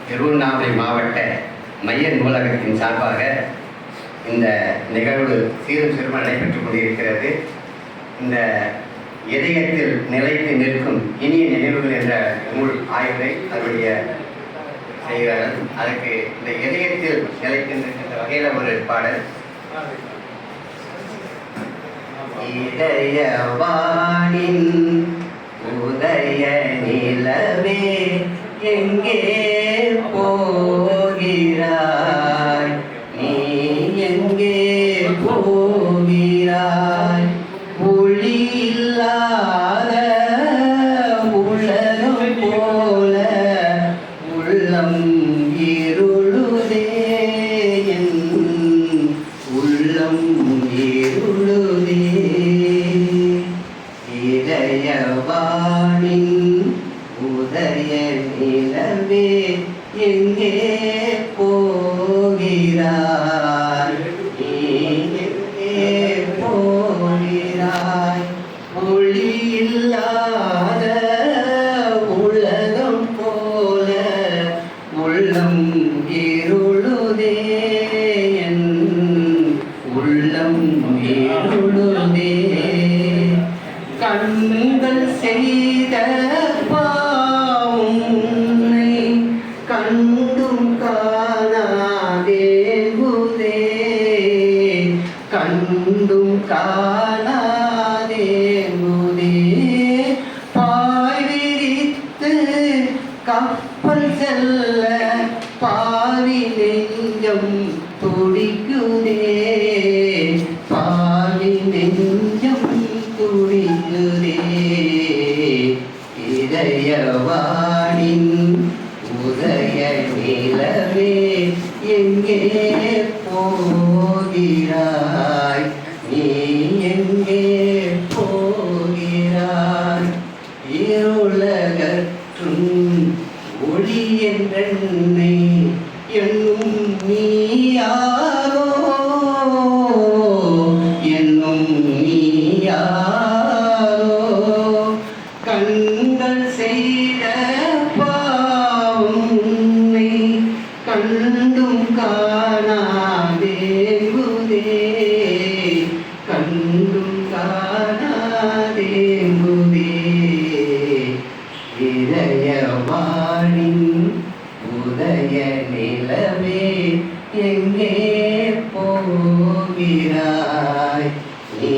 திருவண்ணாமலை மாவட்ட மைய நூலகத்தின் சார்பாக இந்த நிகழ்வு சீரும் சிறும நடைபெற்றுக் கொண்டிருக்கிறது. இந்த இதயத்தில் நிலைத்து நிற்கும் இனிய நினைவுகள் என்ற நூல் ஆய்வை அதனுடைய செய்கிறார்கள். அதுக்கு இந்த இதயத்தில் நிலைத்து நிற்கின்ற வகையில் ஒரு பாடல். இதயவானின் உதய நிலவே எங்கே போகிறாய், நீ எங்கே போகிறாய், ஒளி இல்லாத உலகம் போல உள்ளம் இருளுதே, என் உள்ளம் இருளுதே. இதயவானின் உதய நிலவே எங்கே போகிறாய், எங்கே போகிறாய், ஒளி இல்லாத உலகம் போல உள்ளம் இருளுதே, என் உள்ளம் இருளுதே. கண்கள் செய்த பாவம் உன்னை கண்டும் காணாதேங்குதே, கண்டும் காணாதேங்குதே. பாய் விரித்து கப்பல் செல்ல பாவி நெஞ்சம் துடிக்குதே, பாவி நெஞ்சம் துடிக்குதே. இதயவானின் உதய நிலவே எங்கே போகிறாய், நீ எங்கே போகிறாய், இருளகற்றும் ஒளி என்றென்னை என்னும் நீயாரோ, என்னும் நீயாரோ. கண்கள் செய்த பாவம் உன்னை கண்டும் காணாதேங்குதே, கண்டும் காணாதேங்குதே. இதயவானின் உதய நிலவே எங்கே போகிறாய், நீ